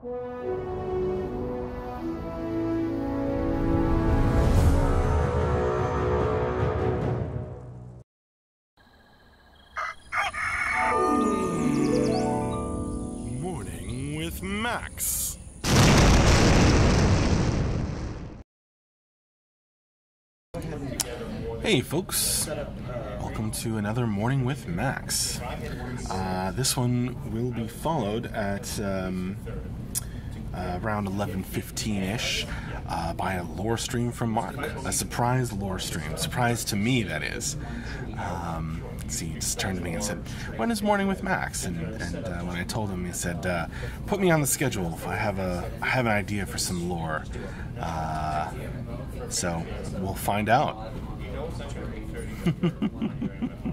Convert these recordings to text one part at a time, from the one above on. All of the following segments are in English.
Morning with Max. Hey folks, welcome to another Morning with Max. This one will be followed at around 11:15-ish by a lore stream from Mark. A surprise lore stream. Surprise to me, that is. He just turned to me and said, "When is Morning with Max?" And when I told him, he said, "Put me on the schedule if I have an idea for some lore." So we'll find out.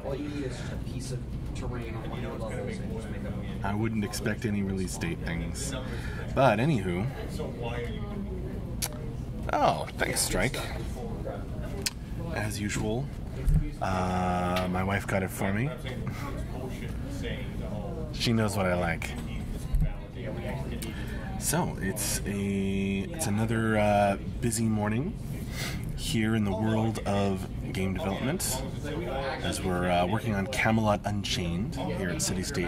All you need is just a piece of terrain on one of the levels and just make them. I wouldn't expect any release date things. But anywho. Oh, thanks, Strike. As usual. My wife got it for me. She knows what I like. So it's another busy morning here in the world of game development, as we're working on Camelot Unchained here at City State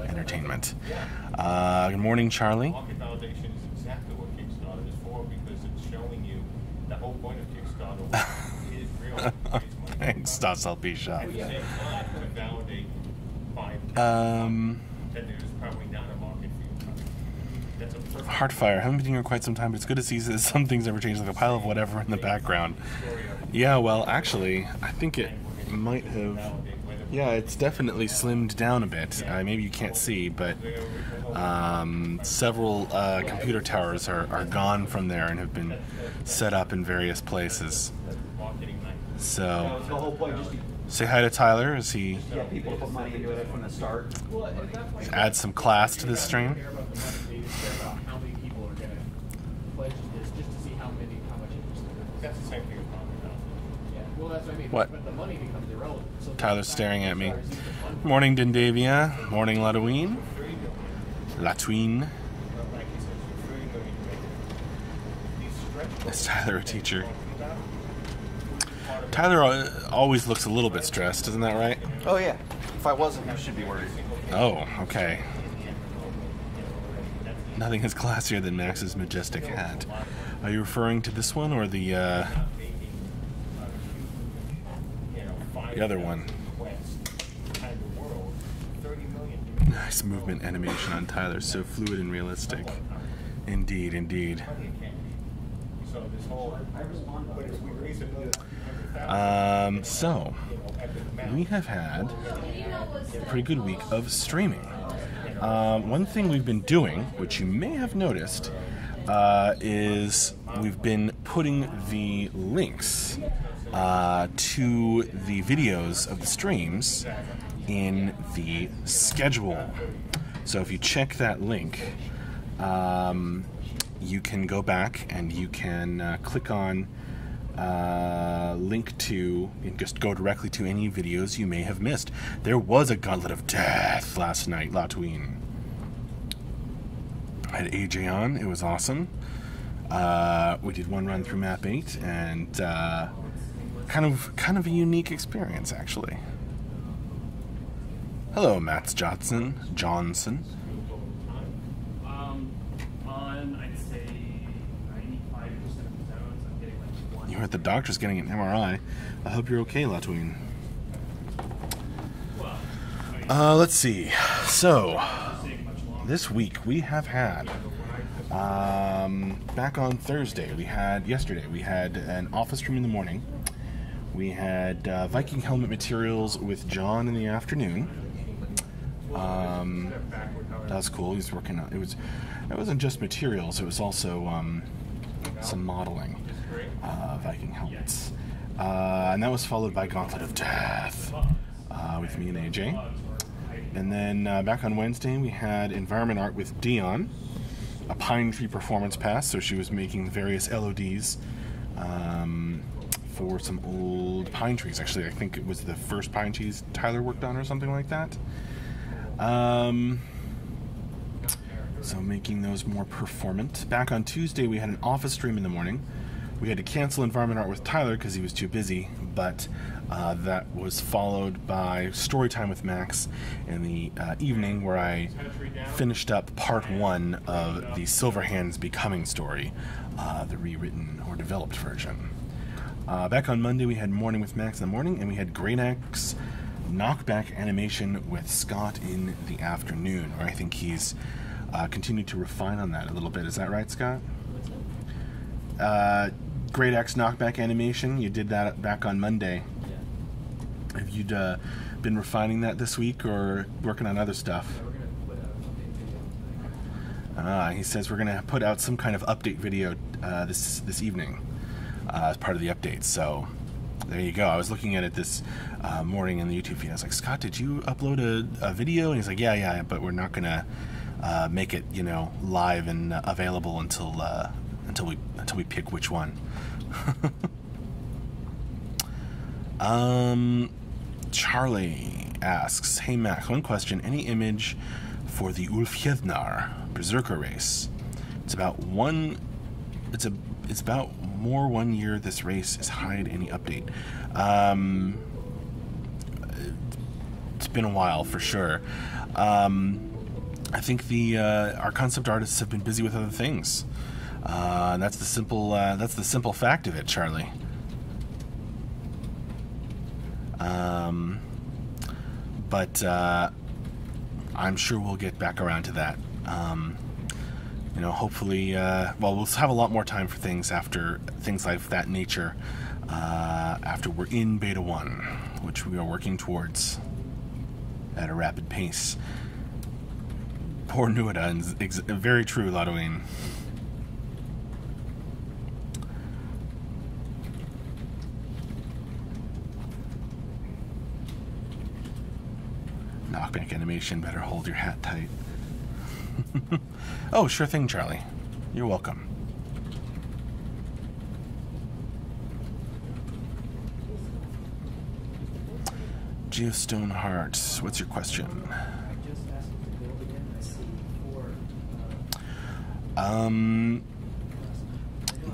Entertainment. Good morning, Charlie. Thanks, Dotselp Shop. Heartfire. Haven't been here quite some time, but it's good to see that some things never change, like a pile of whatever in the background. Yeah, well, actually, I think it might have. Yeah, it's definitely slimmed down a bit. Maybe you can't see, but several computer towers are gone from there and have been set up in various places. So, say hi to Tyler as he People put money into it from the start. adds some class to this stream. How many people are going to pledge this just to see how much interest there is. That's the same thing as yeah, well, that's what I mean. What? But the money becomes irrelevant. So Tyler's staring at me. Morning, Dindavia. Morning, Latween. Is Tyler a teacher? Tyler always looks a little bit stressed, isn't that right? Oh yeah. If I wasn't, you should be worried. Oh, okay. Nothing is classier than Max's majestic hat. Are you referring to this one or the other one? Nice movement animation on Tyler, so fluid and realistic. Indeed, indeed. So, we have had a pretty good week of streaming. One thing we've been doing, which you may have noticed, is we've been putting the links to the videos of the streams in the schedule. So if you check that link, you can go back and you can click on link to, and just go directly to any videos you may have missed. There was a Gauntlet of Death last night, Latween. I had AJ on, it was awesome. We did one run through map 8, and kind of a unique experience, actually. Hello, Matt Johnson. I'd say 95% of the zones, I'm getting like one. You heard the doctor's getting an MRI. I hope you're okay, Latween. Let's see. So, this week we have had, back on Thursday, yesterday, we had an office stream in the morning. We had Viking Helmet materials with John in the afternoon. That was cool. He was working on it wasn't just materials, it was also some modeling Viking helmets. And that was followed by Gauntlet of Death with me and AJ. And then back on Wednesday we had environment art with Dion, a pine tree performance pass, so she was making various LODs for some old pine trees. Actually, I think it was the first pine trees So making those more performant. Back on Tuesday, we had an office stream in the morning. We had to cancel Environment Art with Tyler because he was too busy, but that was followed by story time with Max in the evening, where I finished up part 1 of the Silverhands Becoming story, the rewritten or developed version. Back on Monday, we had Morning with Max in the morning, and we had Great Axe Knockback Animation with Scott in the afternoon, where I think he's continued to refine on that a little bit. Is that right, Scott? Great Axe Knockback Animation, you did that back on Monday. Have you been refining that this week or working on other stuff? He says we're going to put out some kind of update video this evening as part of the update. So there you go. I was looking at it this morning in the YouTube feed. I was like, Scott, did you upload a video? And he's like, yeah, but we're not going to make it, live and available until we pick which one. Charlie asks, hey Max, one question. Any image for the Ulfhednar Berserker race? It's about more 1 year this race is hide any update. It's been a while for sure. I think our concept artists have been busy with other things. That's the simple fact of it, Charlie. But I'm sure we'll get back around to that. Hopefully, we'll have a lot more time for things after things like that nature, after we're in Beta 1, which we are working towards at a rapid pace. Poor Nuada, very true, Lodoween. Knockback animation, better hold your hat tight. Oh, sure thing, Charlie. You're welcome. Geostone Heart, what's your question?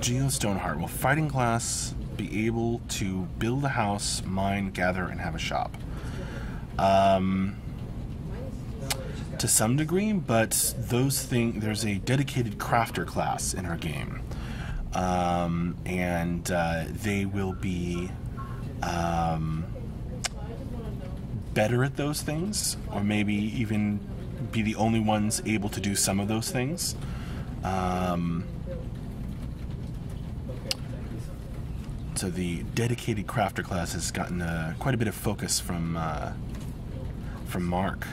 Geostone Heart, will Fighting Class be able to build a house, mine, gather, and have a shop? To some degree, but there's a dedicated crafter class in our game, and they will be better at those things, or maybe even be the only ones able to do some of those things. So the dedicated crafter class has gotten quite a bit of focus from Mark,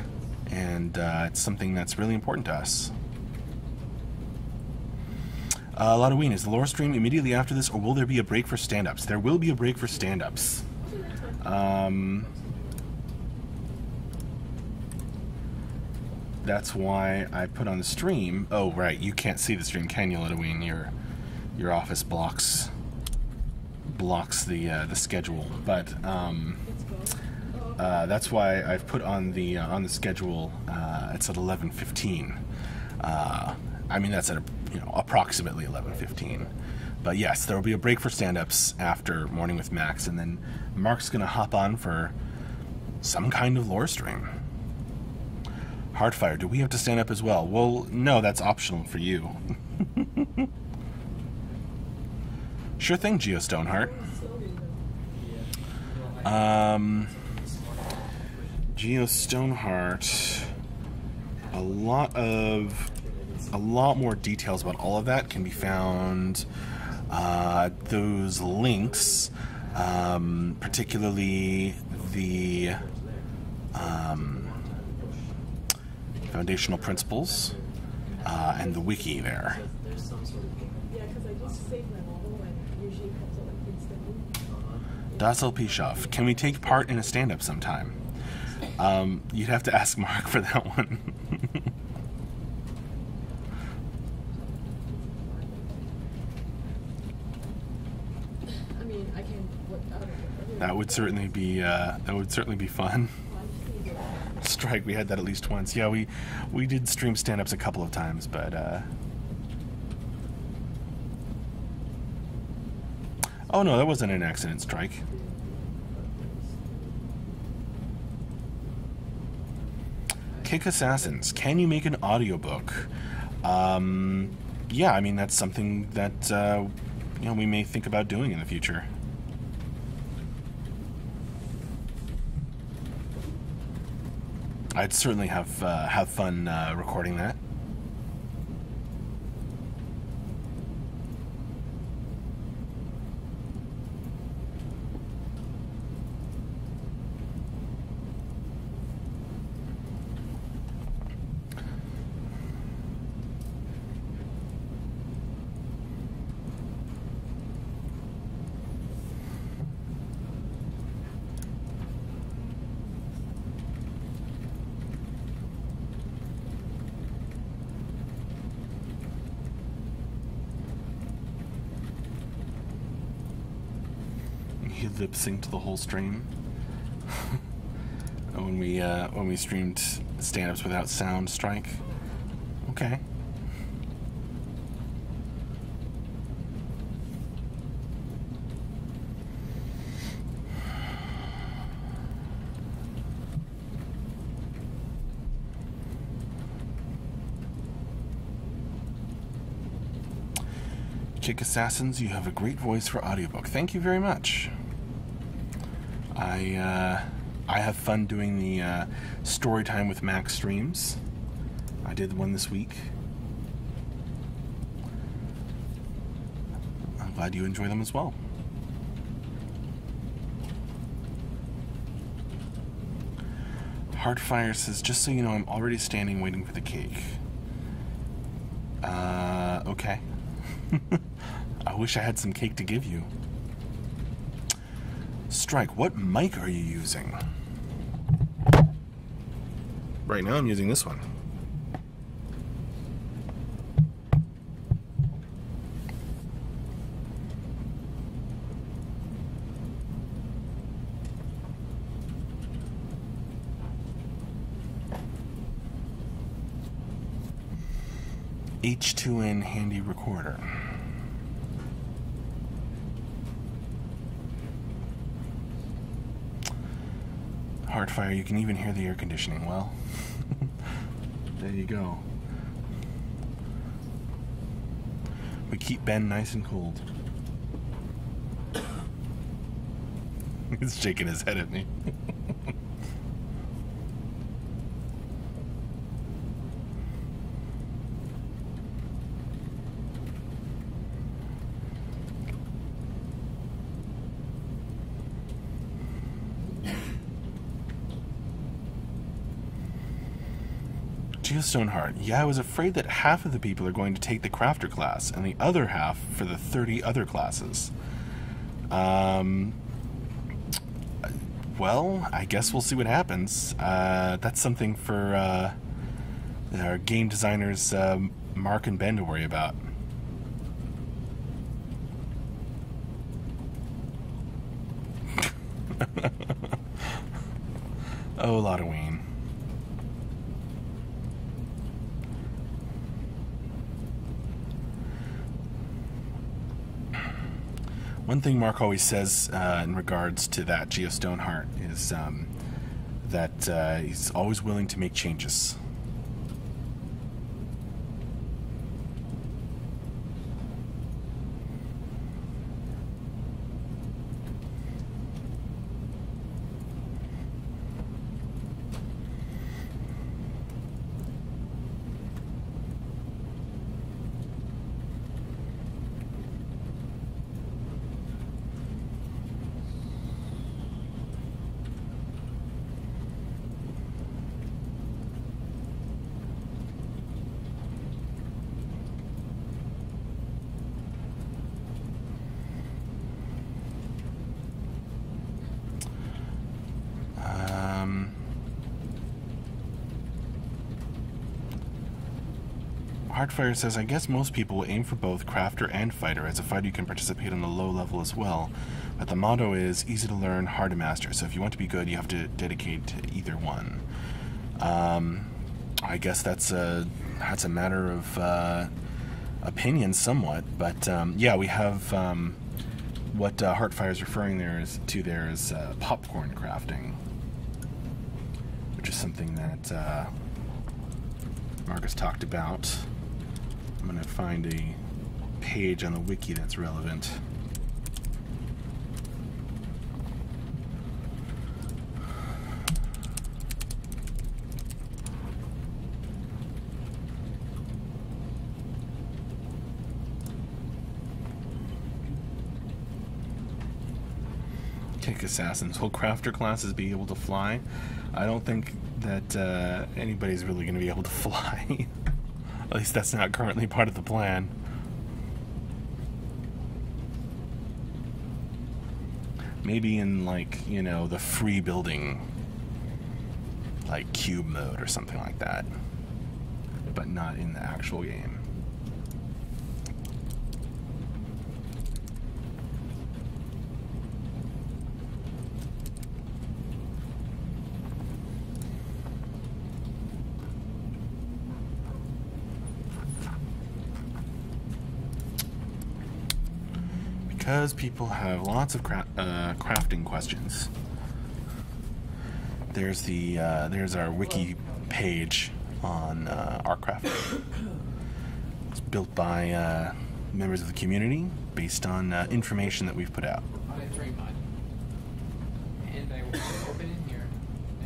and it's something that's really important to us. Lodoween, is the lore stream immediately after this, or will there be a break for stand-ups? There will be a break for stand-ups. That's why I put on the stream. Oh, right, you can't see the stream, can you, Lodoween? Your office blocks the schedule, but that's why I've put on the schedule. It's at 11:15. I mean, that's at approximately 11:15. But yes, there will be a break for stand-ups after Morning with Max, and then Mark's gonna hop on for some kind of lore stream. Heartfire, do we have to stand up as well? Well, no, that's optional for you. Sure thing, Geostone Heart. Geostone Heart. A lot more details about all of that can be found. Those links, particularly the foundational principles and the wiki there. Das Pischoff, can we take part in a stand-up sometime? You'd have to ask Mark for that one. I mean, I can. That would certainly be fun. Strike, we had that at least once. Yeah, we did stream stand-ups a couple of times, but oh no, that wasn't an accident, Strike. Kick Assassins, can you make an audiobook? Yeah, I mean, that's something that you know, we may think about doing in the future. I'd certainly have fun recording that. You lip synced the whole stream. when we streamed stand-ups without sound, Strike. Okay. Kick Assassins, you have a great voice for audiobook. Thank you very much. I have fun doing the story time with Max streams. I did one this week. I'm glad you enjoy them as well. Heartfire says, just so you know, I'm already standing waiting for the cake. Okay. I wish I had some cake to give you. Strike, what mic are you using? Right now I'm using this one. H2N handy recorder. Heartfire, you can even hear the air conditioning. Well, there you go. We keep Ben nice and cold. He's shaking his head at me. Stoneheart, yeah, I was afraid that half of the people are going to take the crafter class and the other half for the 30 other classes. Well, I guess we'll see what happens. That's something for our game designers Mark and Ben to worry about. Oh, Lotaween. One thing Mark always says in regards to that Geo Stoneheart is that he's always willing to make changes. Heartfire says, I guess most people will aim for both crafter and fighter. As a fighter, you can participate on the low level as well. But the motto is easy to learn, hard to master. So if you want to be good, you have to dedicate to either one. I guess that's a matter of opinion somewhat, but yeah, we have what Heartfire is referring there is popcorn crafting, which is something that Marcus talked about. I'm going to find a page on the wiki that's relevant. Kick assassins. Will crafter classes be able to fly? I don't think that anybody's really going to be able to fly. At least that's not currently part of the plan. Maybe in, like, you know, the free building, like cube mode or something like that, but not in the actual game. Because people have lots of crafting questions. There's our wiki page on ArtCraft. It's built by members of the community based on information that we've put out. On a terrain mod. And I open in here.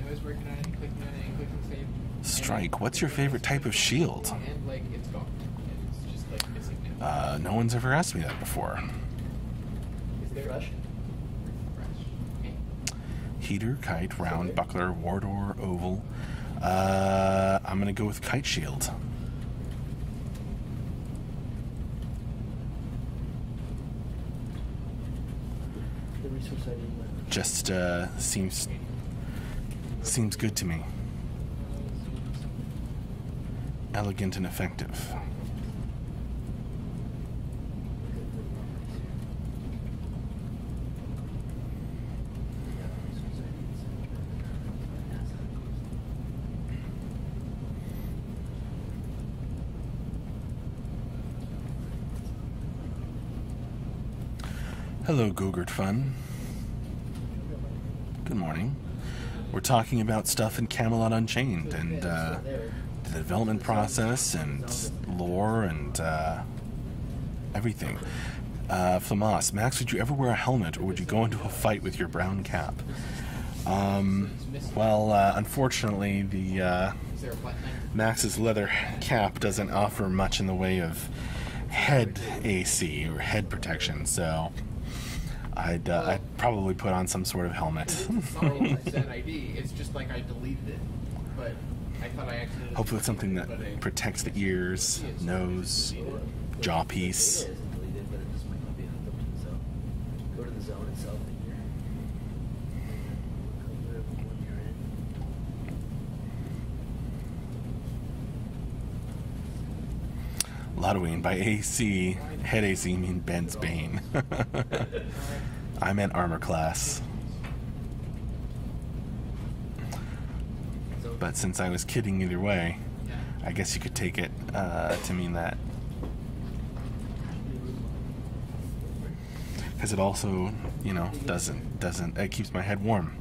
I was working on it, clicking on it, and clicking save. Strike, what's your favorite type of shield? And like it's gone. And it's just like missing now. No one's ever asked me that before. Refresh. Okay. Heater, kite, round, buckler, wardor, oval. I'm gonna go with kite shield. The resource ID. Just seems good to me. Elegant and effective. Hello, Gogurt Fun. Good morning. We're talking about stuff in Camelot Unchained and the development process and lore and everything. Flamas, Max, would you ever wear a helmet or would you go into a fight with your brown cap? Well, unfortunately, the Is there a button? Max's leather cap doesn't offer much in the way of head AC or head protection, so I'd probably put on some sort of helmet. Sorry, I said ID. It's just like I deleted it, but I thought I accidentally. Hopefully it's something that protects the ears, nose, jaw piece. It is deleted, but it just might not be hooked up to the zone. Go to the zone itself and you're when you're in. Ludwig, by AC, head AC, you mean Ben's Bane. I meant armor class. But since I was kidding either way, I guess you could take it to mean that. Because it also, you know, doesn't, it keeps my head warm.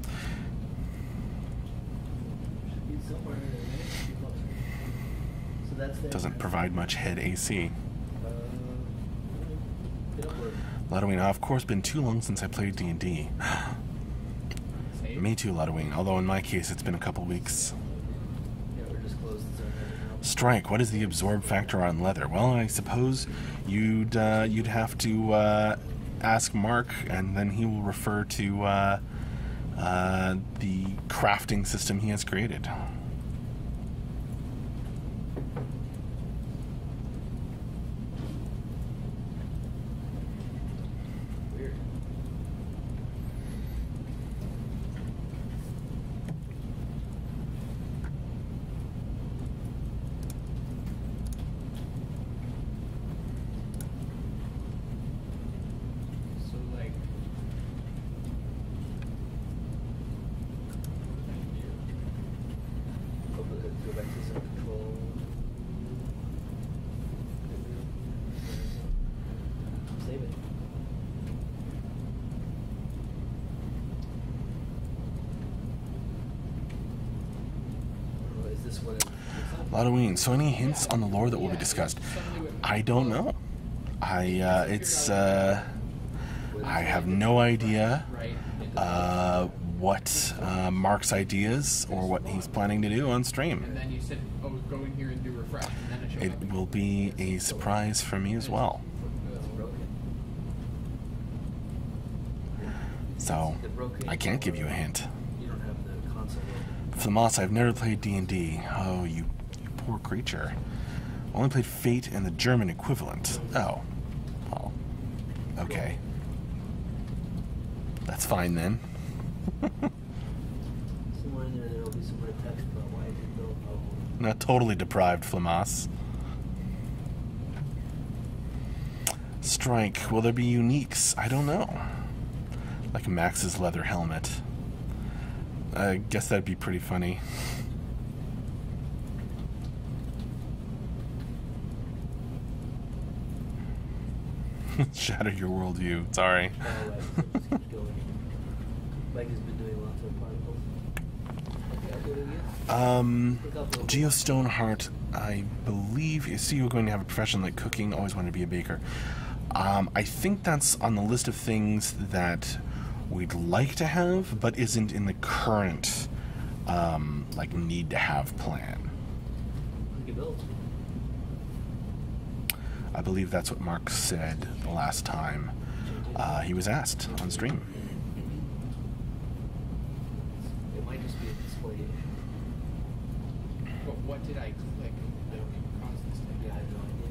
Doesn't provide much head AC. Ludwig, of course, been too long since I played D&D. Me too, Ludwig, although in my case it's been a couple weeks. Strike, what is the absorb factor on leather? Well, I suppose you'd have to ask Mark, and then he will refer to the crafting system he has created. Halloween. So any hints on the lore that will be discussed? I don't know. I have no idea what Mark's ideas or what he's planning to do on stream. And then you said, oh, go in here and do refresh. And then it showed up. It will be a surprise for me as well. So, I can't give you a hint. You don't have the console. Flamas, I've never played D&D. Oh, you poor creature. Only played Fate and the German equivalent. Oh. Well, okay. That's fine then. Somewhere in there, there'll be some red text about why you built a Not totally deprived, Flamas. Strike. Will there be uniques? I don't know. Like Max's leather helmet. I guess that'd be pretty funny. Shatter your worldview. Sorry. Mike has been doing lots of particles. Geo Stoneheart, I believe, you see you're going to have a profession like cooking, always wanted to be a baker. I think that's on the list of things that we'd like to have, but isn't in the current, like, need to have plan. I believe that's what Mark said the last time he was asked on stream. It might just be a display issue. But what did I click that would cause this thing? Yeah, I have no idea.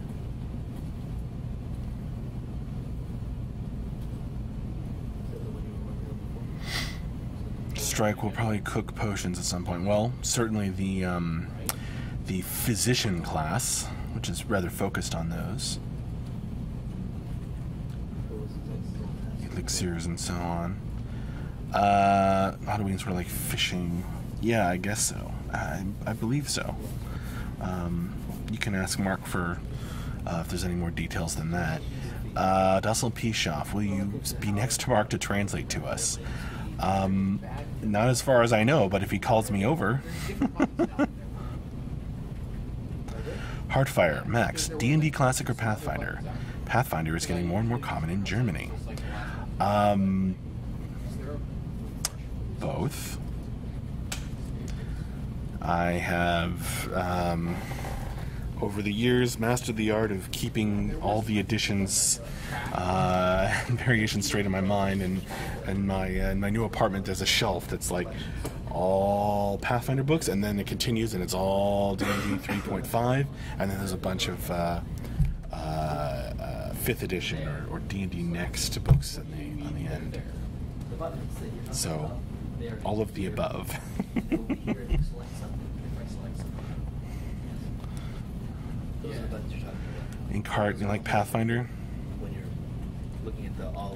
Is that the one you were working on before? Strike will probably cook potions at some point. Well, certainly the physician class, which is rather focused on those. Elixirs and so on. Halloween sort of like fishing. Yeah, I guess so. I believe so. You can ask Mark for if there's any more details than that. Dussel Pishoff, will you be next to Mark to translate to us? Not as far as I know, but if he calls me over. Heartfire, Max, D&D Classic or Pathfinder? Pathfinder is getting more and more common in Germany. Both. I have, over the years, mastered the art of keeping all the editions and variations straight in my mind, and my new apartment there's a shelf that's like all Pathfinder books, and then it continues and it's all D&D 3.5, and then there's a bunch of 5th edition or D&D Next books on the end. So, all of the above. In cart, you like Pathfinder? When you're looking at the all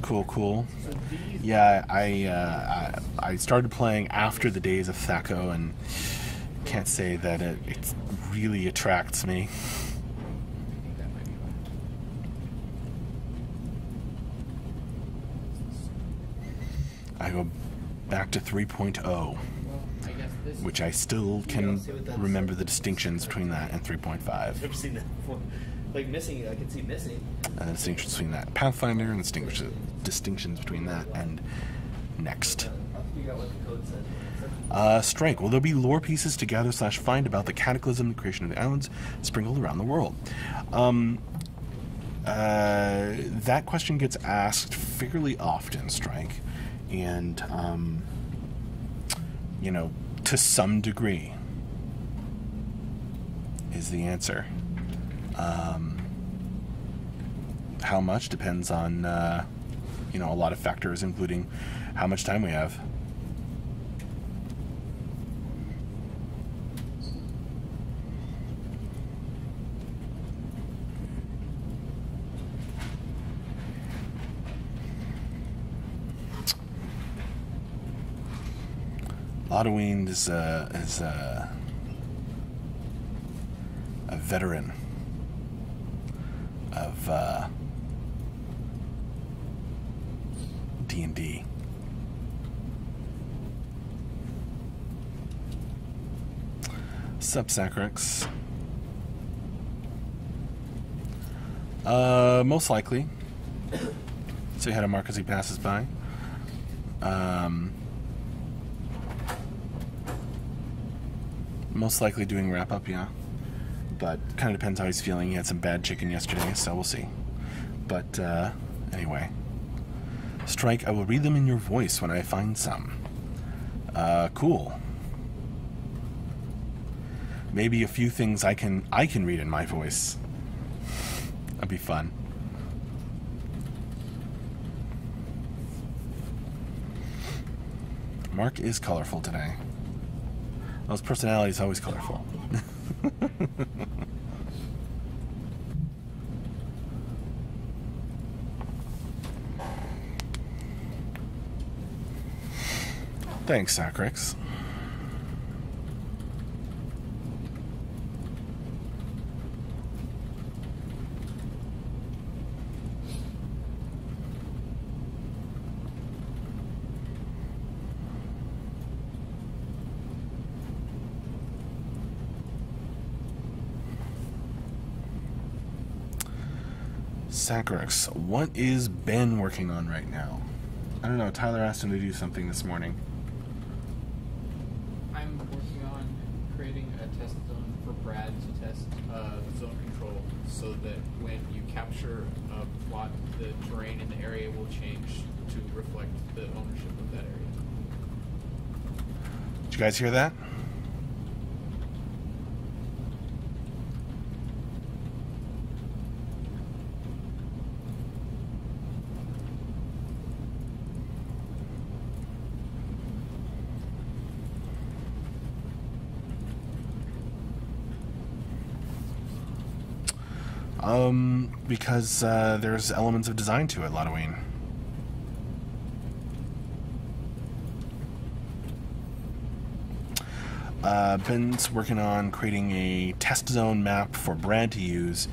Cool. Yeah, I started playing after the days of THAC0, and can't say that it really attracts me. I go back to 3.0, which I still can remember the distinctions between that and 3.5. I've never seen that before. Like missing, I can see missing. The distinctions between that Pathfinder and distinctions between that and Next. I'll figure out what the code says. Strike. Will there be lore pieces to gather / find about the cataclysm, the creation of the islands, sprinkled around the world? That question gets asked fairly often, Strike, and to some degree is the answer. How much depends on a lot of factors, including how much time we have. Halloween is a veteran of D&D. Sup, Sacrex? Most likely. Say hi to Mark as he passes by. Most likely doing wrap up, yeah. But kind of depends how he's feeling. He had some bad chicken yesterday, so we'll see. But anyway. Strike, I will read them in your voice when I find some. Cool. Maybe a few things I can read in my voice. That'd be fun. Mark is colorful today. Well, his personality is always colorful. Thanks, Sacrex. Sacrex, what is Ben working on right now? I don't know. Tyler asked him to do something this morning. I'm working on creating a test zone for Brad to test zone control, so that when you capture a plot, the terrain in the area will change to reflect the ownership of that area. Did you guys hear that? Because there's elements of design to it, Lotoween. Ben's working on creating a test zone map for Brad to use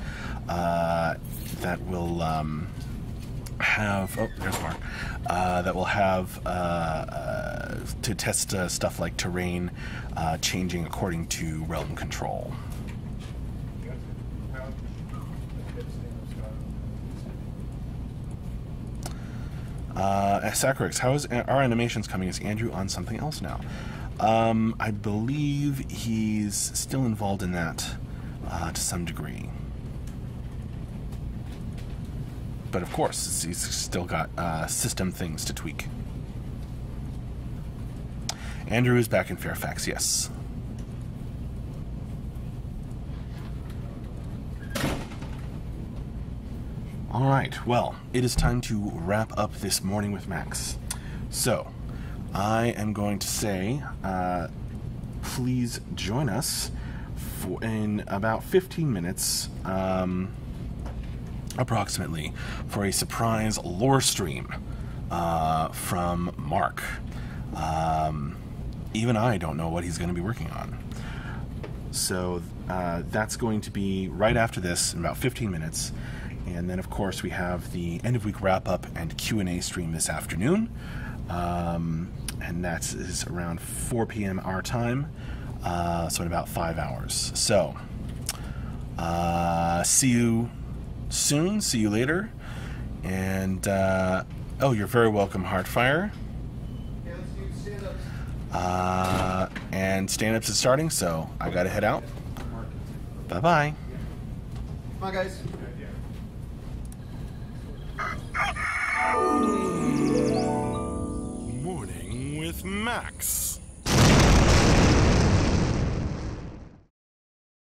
that will have... Oh, there's Mark. That will have to test stuff like terrain changing according to realm control. Sacrex, how is our animations coming? Is Andrew on something else now? I believe he's still involved in that to some degree. But of course, he's still got system things to tweak. Andrew is back in Fairfax, yes. Alright, well, it is time to wrap up this morning with Max. So, I am going to say, please join us in about 15 minutes, approximately, for a surprise lore stream from Mark. Even I don't know what he's going to be working on. So, that's going to be right after this, in about 15 minutes. And then, of course, we have the end-of-week wrap-up and Q&A stream this afternoon. And that is around 4 p.m. our time, so in about 5 hours. So, see you soon. See you later. And, oh, you're very welcome, Heartfire. And stand-ups is starting, so I gotta head out. Bye-bye. Come on, guys. Morning with Max.